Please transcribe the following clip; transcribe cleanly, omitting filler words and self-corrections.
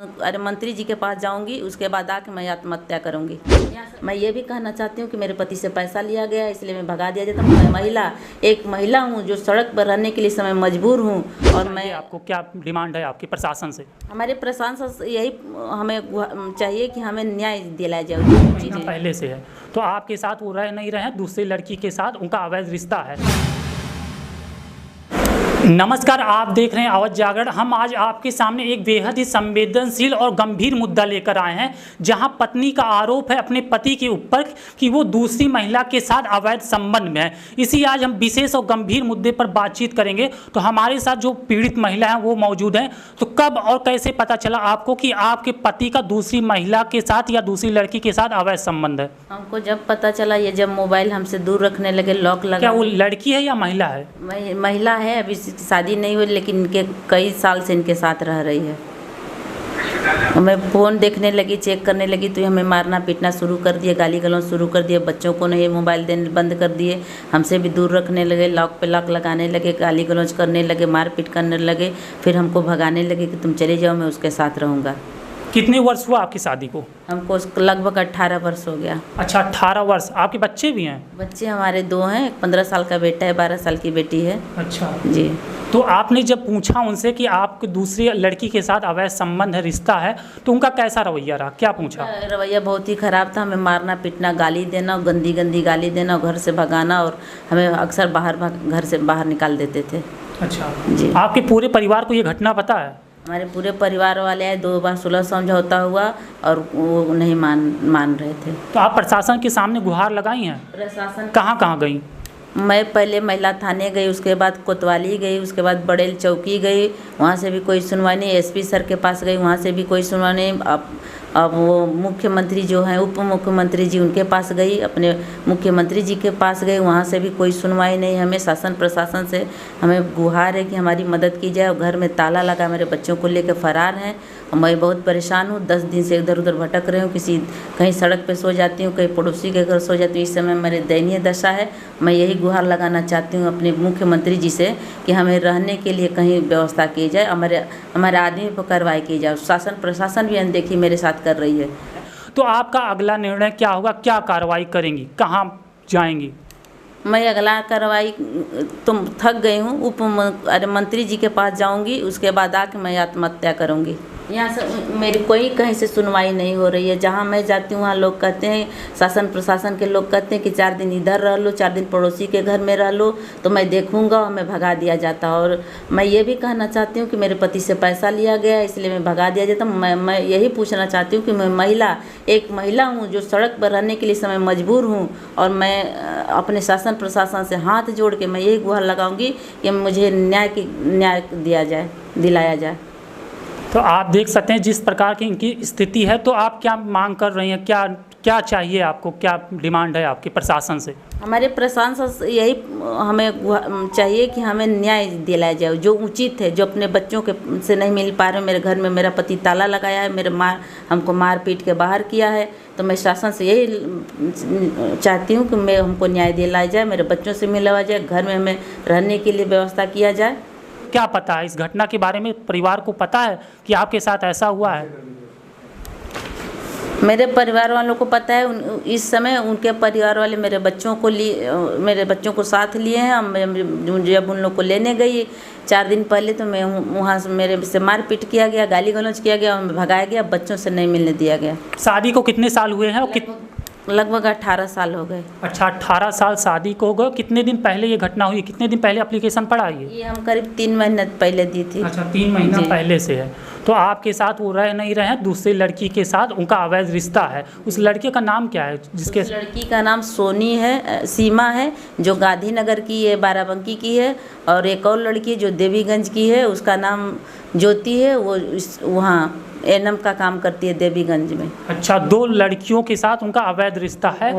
अरे मंत्री जी के पास जाऊंगी, उसके बाद आके मैं आत्महत्या करूंगी। मैं ये भी कहना चाहती हूँ कि मेरे पति से पैसा लिया गया इसलिए मैं भगा दिया जाता। मैं एक महिला हूँ जो सड़क पर रहने के लिए समय मजबूर हूँ। और मैं आपको क्या डिमांड है आपकी प्रशासन से? हमारे प्रशासन से यही हमें चाहिए कि हमें न्याय दिलाया जाए। पहले से है तो आपके साथ वो रह नहीं रहे हैं, दूसरी लड़की के साथ उनका अवैध रिश्ता है। नमस्कार, आप देख रहे हैं आवाज जागरण। हम आज आपके सामने एक बेहद ही संवेदनशील और गंभीर मुद्दा लेकर आए हैं, जहां पत्नी का आरोप है अपने पति के ऊपर कि वो दूसरी महिला के साथ अवैध संबंध में है। इसी आज हम विशेष और गंभीर मुद्दे पर बातचीत करेंगे। तो हमारे साथ जो पीड़ित महिला है वो मौजूद हैं। तो कब और कैसे पता चला आपको कि आपके पति का दूसरी महिला के साथ या दूसरी लड़की के साथ अवैध संबंध है? हमको जब पता चला, ये जब मोबाइल हमसे दूर रखने लगे, लॉक लगा। क्या वो लड़की है या महिला है? महिला है, अभी शादी नहीं हुई, लेकिन इनके कई साल से इनके साथ रह रही है। मैं फ़ोन देखने लगी, चेक करने लगी तो हमें मारना पीटना शुरू कर दिए, गाली गलौज शुरू कर दिए। बच्चों को नहीं मोबाइल देने बंद कर दिए, हमसे भी दूर रखने लगे, लॉक पे लॉक लगाने लगे, गाली गलौज करने लगे, मारपीट करने लगे। फिर हमको भगाने लगे कि तुम चले जाओ, मैं उसके साथ रहूँगा। कितने वर्ष हुआ आपकी शादी को? हमको लगभग 18 वर्ष हो गया। अच्छा, 18 वर्ष। आपके बच्चे भी हैं? बच्चे हमारे 2 हैं, एक 15 साल का बेटा है, 12 साल की बेटी है। अच्छा जी। तो आपने जब पूछा उनसे कि आपके दूसरी लड़की के साथ अवैध संबंध है, रिश्ता है, तो उनका कैसा रवैया रहा? क्या पूछा? रवैया बहुत ही ख़राब था। हमें मारना पीटना, गाली देना, गंदी गंदी गाली देना, घर से भगाना, और हमें अक्सर घर से बाहर निकाल देते थे। अच्छा जी। आपके पूरे परिवार को ये घटना पता है? हमारे पूरे परिवार वाले आए, 2 बार सुलह समझौता हुआ और वो नहीं मान रहे थे। तो आप प्रशासन के सामने गुहार लगाई हैं? प्रशासन कहाँ गई? मैं पहले महिला थाने गई, उसके बाद कोतवाली गई, उसके बाद बड़ेल चौकी गई, वहाँ से भी कोई सुनवाई नहीं। एसपी सर के पास गई, वहाँ से भी कोई सुनवाई नहीं। अब वो मुख्यमंत्री जो हैं, उप मुख्यमंत्री जी, उनके पास गई, अपने मुख्यमंत्री जी के पास गई, वहाँ से भी कोई सुनवाई नहीं। हमें शासन प्रशासन से हमें गुहार है कि हमारी मदद की जाए। घर में ताला लगा, मेरे बच्चों को लेकर फरार हैं और मैं बहुत परेशान हूँ। 10 दिन से इधर उधर भटक रही हूँ, कहीं सड़क पे सो जाती हूँ, कहीं पड़ोसी के घर सो जाती हूँ। इस समय मेरे दयनीय दशा है। मैं यही गुहार लगाना चाहती हूँ अपने मुख्यमंत्री जी से कि हमें रहने के लिए कहीं व्यवस्था की जाए, हमारे आदमी पर कार्रवाई की जाए। शासन प्रशासन भी अनदेखी मेरे साथ कर रही है। तो आपका अगला निर्णय क्या होगा? क्या कार्रवाई करेंगी? कहाँ जाएंगी? मैं अगला कार्रवाई तुम थक गई हूँ, अरे मंत्री जी के पास जाऊंगी, उसके बाद आके मैं आत्महत्या करूंगी। यहाँ से मेरी कोई कहीं से सुनवाई नहीं हो रही है। जहाँ मैं जाती हूँ वहाँ लोग कहते हैं, शासन प्रशासन के लोग कहते हैं कि 4 दिन इधर रह लो, 4 दिन पड़ोसी के घर में रह लो, तो मैं देखूँगा, और मैं भगा दिया जाता। और मैं ये भी कहना चाहती हूँ कि मेरे पति से पैसा लिया गया इसलिए मैं भगा दिया जाता। मैं यही पूछना चाहती हूँ कि मैं एक महिला हूँ जो सड़क पर रहने के लिए समय मजबूर हूँ, और मैं अपने शासन प्रशासन से हाथ जोड़ के मैं यही गुहार लगाऊंगी कि मुझे न्याय दिलाया जाए। तो आप देख सकते हैं जिस प्रकार की इनकी स्थिति है। तो आप क्या मांग कर रही हैं? क्या चाहिए आपको? क्या डिमांड है आपकी प्रशासन से? हमारे प्रशासन से यही हमें चाहिए कि हमें न्याय दिलाया जाए, जो उचित है, जो अपने बच्चों के से नहीं मिल पा रहे। मेरे घर में मेरा पति ताला लगाया है, हमको मार पीट के बाहर किया है। तो मैं शासन से यही चाहती हूँ कि हमको न्याय दिलाया जाए, मेरे बच्चों से मिलवाया जाए, घर में हमें रहने के लिए व्यवस्था किया जाए। क्या पता है इस घटना के बारे में? परिवार को पता है कि आपके साथ ऐसा हुआ है? मेरे परिवार वालों को पता है। इस समय उनके परिवार वाले मेरे बच्चों को साथ लिए हैं। जब उन लोग को लेने गई 4 दिन पहले, तो मैं वहाँ से मेरे से मारपीट किया गया, गाली गलौज किया गया, हमें भगाया गया, बच्चों से नहीं मिलने दिया गया। शादी को कितने साल हुए हैं? और लगभग 18 साल हो गए। अच्छा, 18 साल शादी को हो गए। कितने दिन पहले ये घटना हुई? कितने दिन पहले एप्लीकेशन पड़ा ये हम करीब 3 महीने पहले दी थी। अच्छा, 3 महीना पहले से है। तो आपके साथ वो रह नहीं रहे हैं, दूसरी लड़की के साथ उनका अवैध रिश्ता है। उस लड़के का नाम क्या है? उस लड़की का नाम सोनी है, सीमा है, जो गांधीनगर की है, बाराबंकी की है। और एक और लड़की जो देवीगंज की है, उसका नाम ज्योति है, वो वहाँ एनम का काम करती है देवीगंज में। अच्छा, 2 लड़कियों के साथ उनका अवैध रिश्ता है।